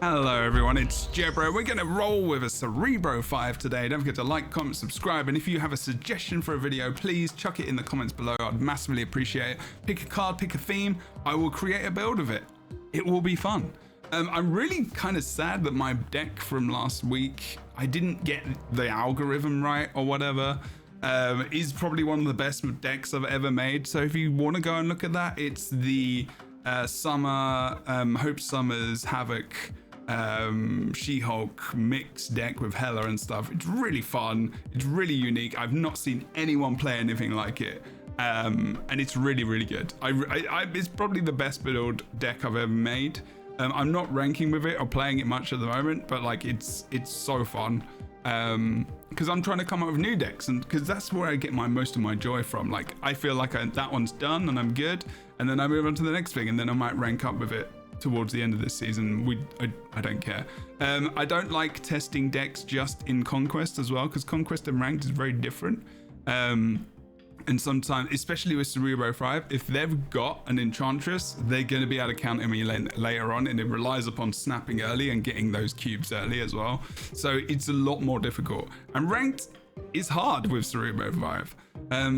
Hello everyone, it's Jebro. We're going to roll with a Cerebro 5 today. Don't forget to like, comment, subscribe, and if you have a suggestion for a video, please chuck it in the comments below. I'd massively appreciate it. Pick a card, pick a theme. I will create a build of it. It will be fun. I'm really kind of sad that my deck from last week, I didn't get the algorithm right or whatever. Is probably one of the best decks I've ever made. So if you want to go and look at that, it's the Summer, Hope Summers, Havoc, She-Hulk mix deck with Hela and stuff. It's really fun. It's really unique. I've not seen anyone play anything like it. And it's really, really good. It's probably the best build deck I've ever made. I'm not ranking with it or playing it much at the moment, but like it's so fun. Because I'm trying to come up with new decks, and because that's where I get most of my joy from. Like I feel like that one's done and I'm good, and then I move on to the next thing, and then I might rank up with it towards the end of this season. I don't care. I don't like testing decks just in Conquest as well, because Conquest and Ranked is very different. And sometimes, especially with Cerebro 5, if they've got an Enchantress, they're going to be able to counter me later on, and it relies upon snapping early and getting those cubes early as well. So it's a lot more difficult. And Ranked is hard with Cerebro 5.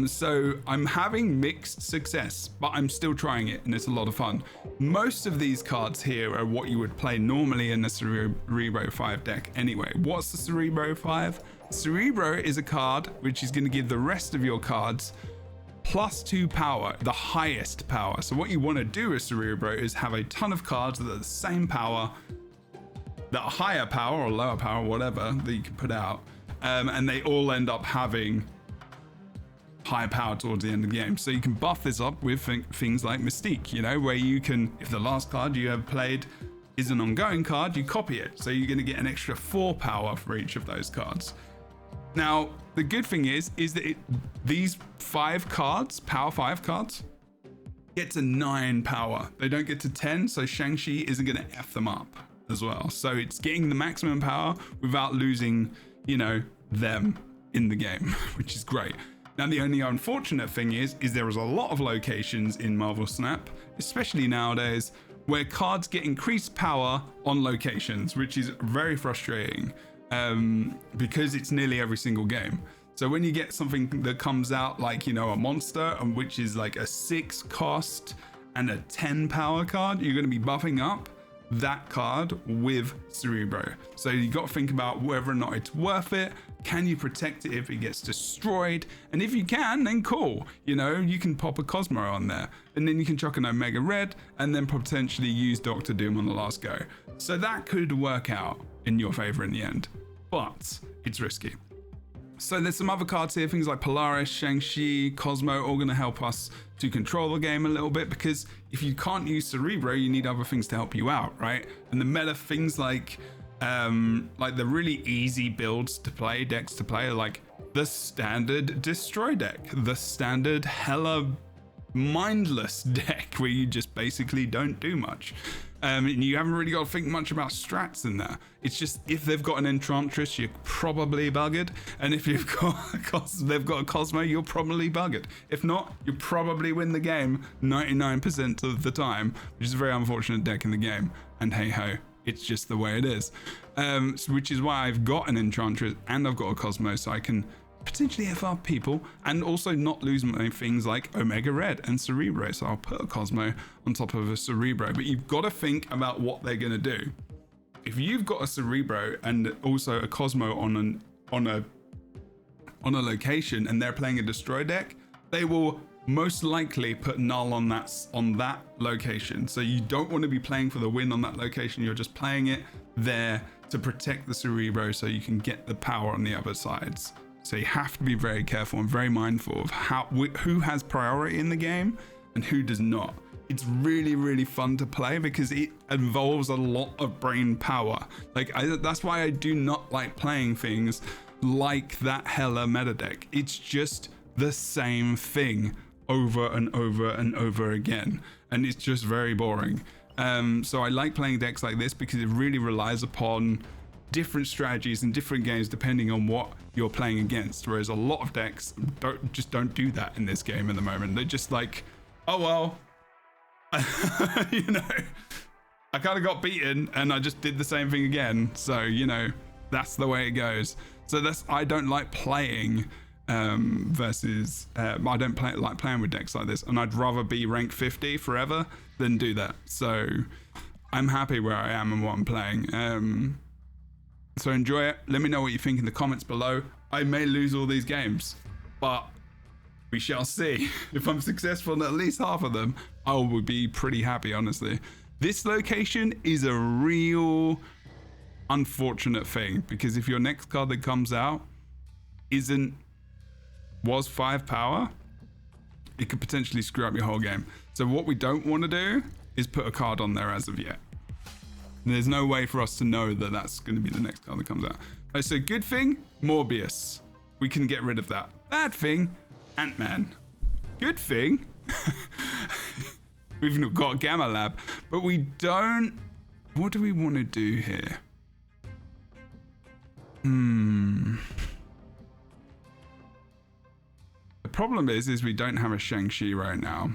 So I'm having mixed success, but I'm still trying it, and it's a lot of fun. Most of these cards here are what you would play normally in the Cerebro 5 deck anyway. What's the Cerebro 5? Cerebro is a card which is going to give the rest of your cards +2 power, the highest power. So what you want to do with Cerebro is have a ton of cards that are the same power, that are higher power or lower power, whatever, that you can put out. And they all end up having high power towards the end of the game. So you can buff this up with things like Mystique, you know, where you can, if the last card you have played is an ongoing card, you copy it. So you're going to get an extra 4 power for each of those cards. Now, the good thing is that these 5 cards, power 5 cards, get to 9 power. They don't get to 10, so Shang-Chi isn't going to F them up as well. So it's getting the maximum power without losing, you know, them in the game, which is great. Now, the only unfortunate thing is there is a lot of locations in Marvel Snap, especially nowadays, where cards get increased power on locations, which is very frustrating. Because it's nearly every single game. So when you get something that comes out like, you know, a monster, which is like a 6 cost and a 10 power card, you're going to be buffing up that card with Cerebro. So you got to think about whether or not it's worth it. Can you protect it if it gets destroyed? And if you can, then cool. You know, you can pop a Cosmo on there, and then you can chuck an Omega Red, and then potentially use Doctor Doom on the last go. So that could work out in your favor in the end, but it's risky. So there's some other cards here, things like Polaris, Shang-Chi, Cosmo, all going to help us to control the game a little bit, because if you can't use Cerebro, you need other things to help you out, right? And the meta things like the really easy builds to play, decks to play, are like the standard Destroy deck, the standard Hela mindless deck where you just basically don't do much. And you haven't really got to think much about strats in there. It's just, if they've got an Enchantress, you're probably buggered. And if they've got a Cosmo, you're probably buggered. If not, you probably win the game 99% of the time, which is a very unfortunate deck in the game. And hey ho, it's just the way it is. Which is why I've got an Enchantress and I've got a Cosmo, so I can potentially FR people and also not lose my things like Omega Red and Cerebro. So I'll put a Cosmo on top of a Cerebro, but you've got to think about what they're going to do. If you've got a Cerebro and also a Cosmo on a location, and they're playing a Destroy deck, they will most likely put Null on that location. So you don't want to be playing for the win on that location. You're just playing it there to protect the Cerebro so you can get the power on the other sides. So you have to be very careful and very mindful of who has priority in the game and who does not. It's really, really fun to play because it involves a lot of brain power. That's why I do not like playing things like that Hela meta deck. It's just the same thing over and over and over again, and it's just very boring. So I like playing decks like this because it really relies upon different strategies and different games depending on what you're playing against, whereas a lot of decks don't do that in this game at the moment. They're just like, oh well, you know, I kind of got beaten and I just did the same thing again. So, you know, that's the way it goes. So I don't like playing versus, I don't like playing with decks like this, and I'd rather be rank 50 forever than do that. So I'm happy where I am and what I'm playing. So enjoy it. Let me know what you think in the comments below. I may lose all these games, but we shall see. If I'm successful in at least half of them, I will be pretty happy, honestly. This location is a real unfortunate thing, because if your next card that comes out was 5 power, it could potentially screw up your whole game. So what we don't want to do is put a card on there as of yet. There's no way for us to know that that's going to be the next card that comes out. Right, so good thing, Morbius. We can get rid of that. Bad thing, Ant-Man. Good thing, we've got Gamma Lab, but we don't... What do we want to do here? The problem is we don't have a Shang-Chi right now.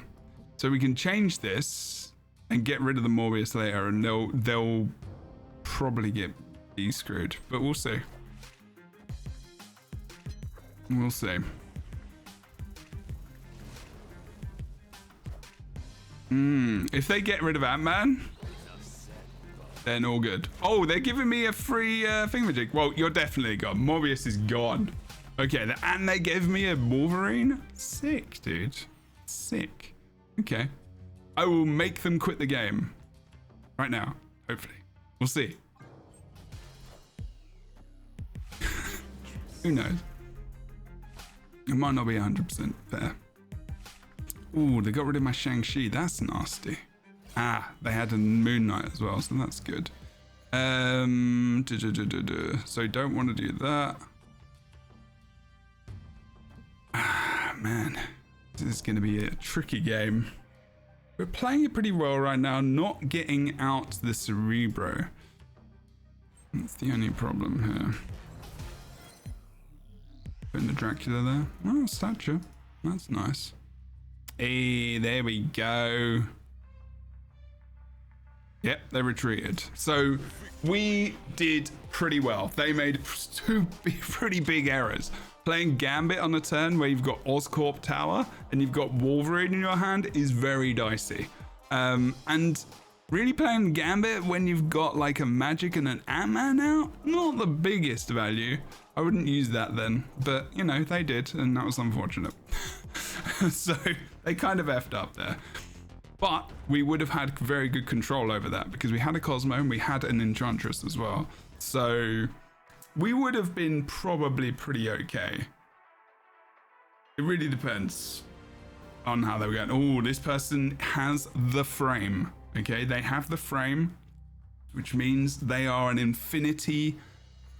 So we can change this and get rid of the Morbius later, and they'll probably get screwed, but we'll see. We'll see. If they get rid of Ant-Man, then all good. Oh, they're giving me a free thingamajig. Well, you're definitely gone. Morbius is gone. Okay, and they gave me a Wolverine? Sick, dude. Sick. Okay. I will make them quit the game. Right now, hopefully. We'll see. Who knows? It might not be 100% fair. Ooh, they got rid of my Shang-Chi. That's nasty. Ah, they had a Moon Knight as well, so that's good. So don't want to do that. Ah, man. This is going to be a tricky game. We're playing it pretty well right now, not getting out the Cerebro. That's the only problem here. Putting the Dracula there. Oh, statue. That's nice. Hey, there we go. Yep, they retreated. So we did pretty well. They made 2 pretty big errors. Playing Gambit on a turn where you've got Oscorp Tower and you've got Wolverine in your hand is very dicey. And really playing Gambit when you've got like a Magic and an Ant-Man out, not the biggest value. I wouldn't use that then, but you know, they did, and that was unfortunate. So they kind of effed up there. But we would have had very good control over that because we had a Cosmo and we had an Enchantress as well. So we would have been probably pretty okay. It really depends on how they were going. Oh, this person has the frame. Okay, they have the frame, which means they are an Infinity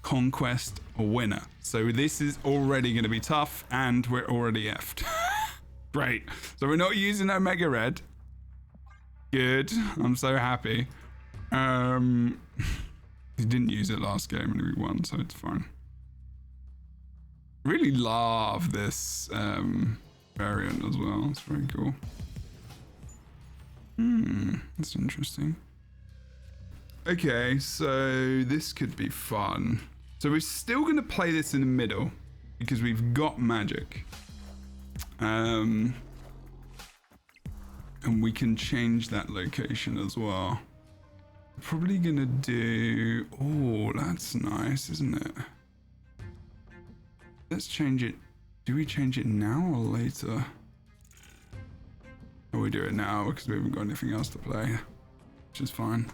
Conquest winner. So this is already going to be tough, and we're already effed. Great. So we're not using Omega Red. Good. I'm so happy. He didn't use it last game and we won, so it's fine. Really love this variant as well. It's very cool. That's interesting. Okay, so this could be fun. So we're still going to play this in the middle because we've got magic. And we can change that location as well. Probably gonna do... Oh, that's nice, isn't it? Let's change it. Do we change it now or later? Or we do it now because we haven't got anything else to play, which is fine.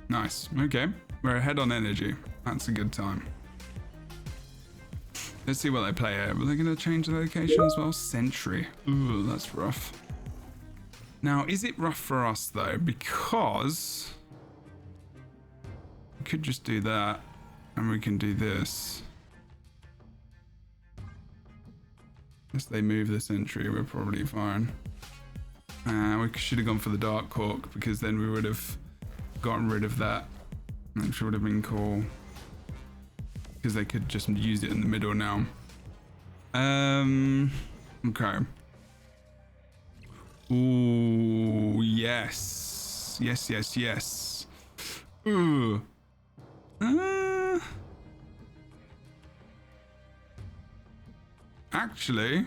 Nice. Okay, we're ahead on energy. That's a good time. Let's see what they play here. Are they going to change the location as well? Sentry. Ooh, that's rough. Now, is it rough for us though? Because we could just do that and we can do this. Unless they move the sentry, we're probably fine. We should have gone for the Dark Cork because then we would have gotten rid of that, which would have been cool. Because they could just use it in the middle now. Okay. Ooh, yes. Yes, yes, yes. Ooh. Actually.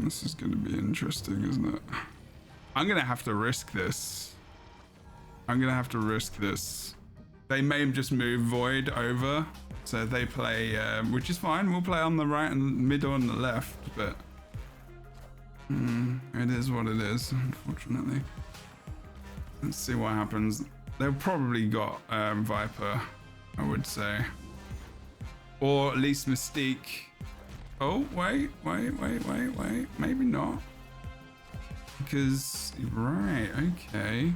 This is going to be interesting, isn't it? I'm going to have to risk this. They may just move Void over. So they play, which is fine. We'll play on the right and middle and the left, but it is what it is, unfortunately. Let's see what happens. They've probably got Viper, I would say. Or at least Mystique. Oh, wait. Maybe not. Because, right, okay.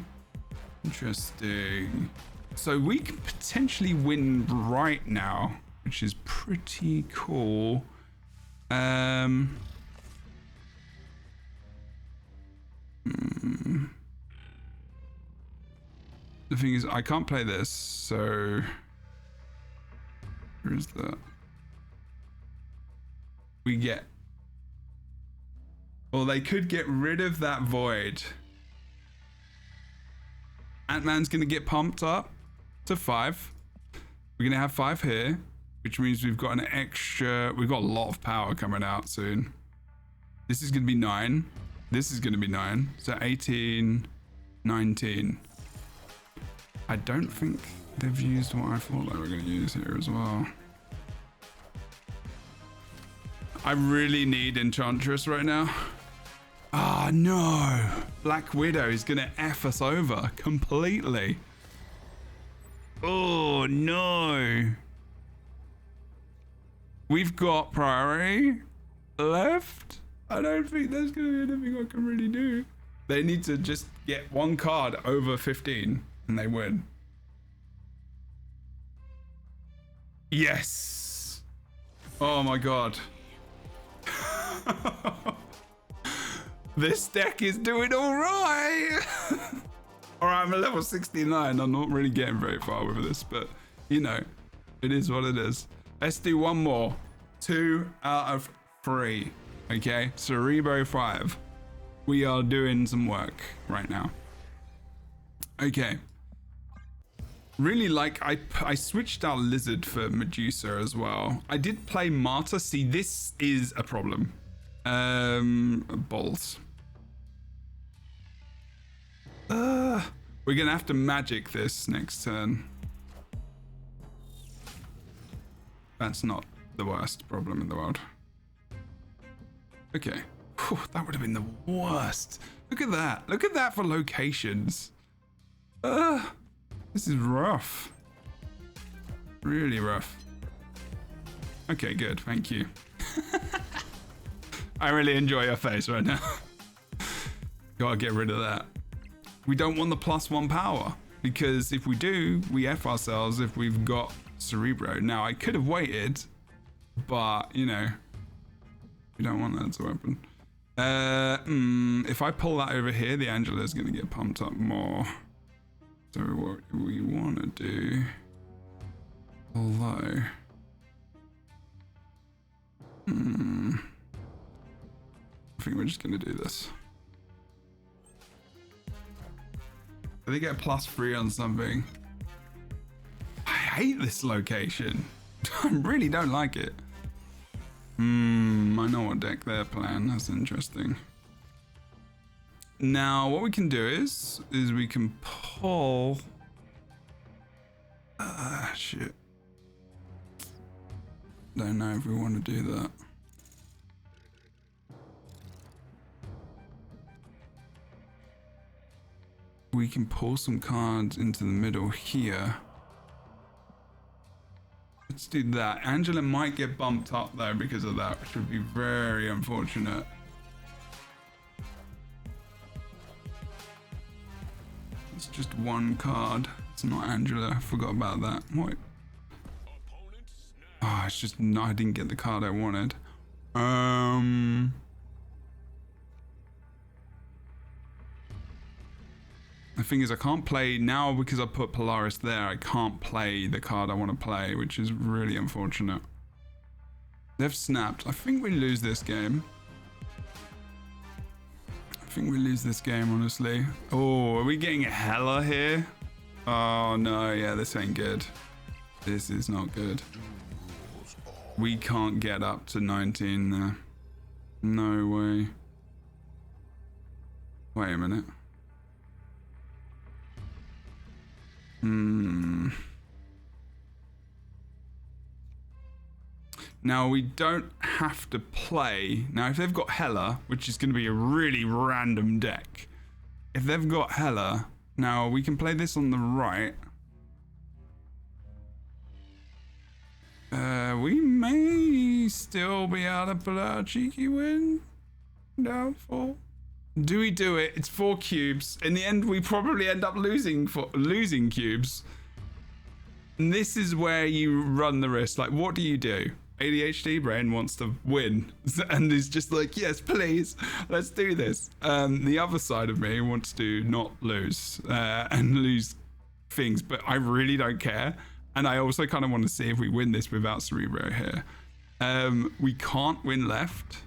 Interesting. So we can potentially win right now, which is pretty cool. The thing is, I can't play this, so where is that? We get, well, they could get rid of that Void. Ant-Man's gonna get pumped up to 5. We're gonna have 5 here, which means we've got an extra, we've got a lot of power coming out soon. This is gonna be 9. This is gonna be 9. So 18, 19. I don't think they've used what I thought they were gonna use here as well. I really need Enchantress right now. Ah, no. Black Widow is gonna F us over completely. Oh, no. We've got priority left. I don't think there's gonna be anything I can really do. They need to just get one card over 15 and they win. Yes. Oh my God. This deck is doing all right. All right, I'm at level 69. I'm not really getting very far with this, but you know, it is what it is. Let's do one more. 2 out of 3. Okay, Cerebro 5. We are doing some work right now. Okay. Really like, I switched out Lizard for Medusa as well. I did play Martyr. See, this is a problem. Balls. We're gonna have to magic this next turn. That's not the worst problem in the world. Okay. Whew, that would have been the worst. Look at that. Look at that for locations. This is rough. Really rough. Okay, good. Thank you. I really enjoy your face right now. Gotta get rid of that. We don't want the +1 power, because if we do, we F ourselves if we've got Cerebro. Now, I could have waited, but, you know, we don't want that to happen. If I pull that over here, the Angela's going to get pumped up more. So what we want to do, although, I think we're just going to do this. They get a +3 on something. I hate this location. I really don't like it. I know what deck they're playing. That's interesting. Now, what we can do is we can pull. Shit. Don't know if we want to do that. We can pull some cards into the middle here. Let's do that. Angela might get bumped up though because of that, which would be very unfortunate. It's just one card. It's not Angela. I forgot about that. What? Oh, it's just no, I didn't get the card I wanted. The thing is, I can't play now because I put Polaris there. I can't play the card I want to play, which is really unfortunate. They've snapped. I think we lose this game. I think we lose this game, honestly. Oh, are we getting hella here? Oh, no. Yeah, this ain't good. This is not good. We can't get up to 19 there. No way. Wait a minute. Now, we don't have to play. Now, if they've got Hela, which is going to be a really random deck. If they've got Hela, now we can play this on the right. We may still be able to pull out a cheeky win. Doubtful. Do we do it? It's 4 cubes. In the end, we probably end up losing cubes. And this is where you run the risk. Like, what do you do? ADHD brain wants to win and is just like, yes, please, let's do this. The other side of me wants to not lose and lose things, but I really don't care. And I also kind of want to see if we win this without Cerebro here. We can't win left.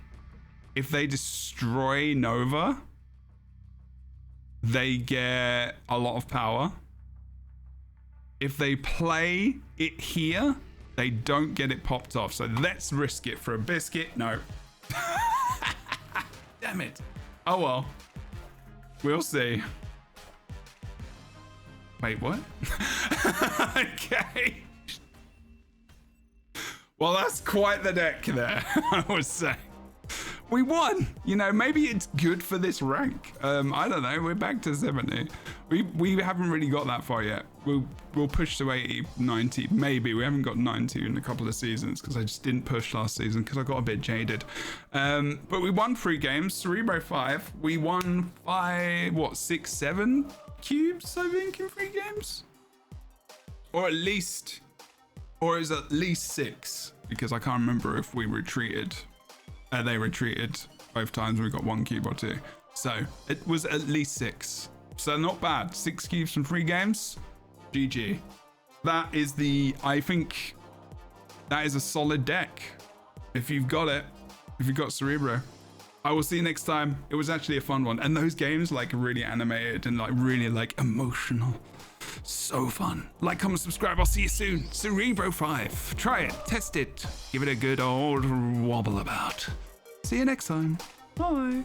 If they destroy Nova, they get a lot of power. If they play it here, they don't get it popped off. So let's risk it for a biscuit. No. Damn it. Oh, well. We'll see. Wait, what? Okay. Well, that's quite the deck there, I would say. We won. You know, maybe it's good for this rank. I don't know. We're back to 70. We haven't really got that far yet. We'll push to 80, 90. Maybe. We haven't got 90 in a couple of seasons because I just didn't push last season because I got a bit jaded. But we won 3 games. Cerebro 5. We won 6, 7 cubes, I think, in 3 games. Or is at least 6 because I can't remember if we retreated. They retreated both times. We got 1 cube or 2. So it was at least 6. So not bad. 6 cubes from 3 games. GG. That is I think that is a solid deck. If you've got it, if you've got Cerebro. I will see you next time. It was actually a fun one. And those games like really animated and like really like emotional. So fun. Like, comment, subscribe. I'll see you soon. Cerebro 5. Try it. Test it. Give it a good old wobble about. See you next time. Bye.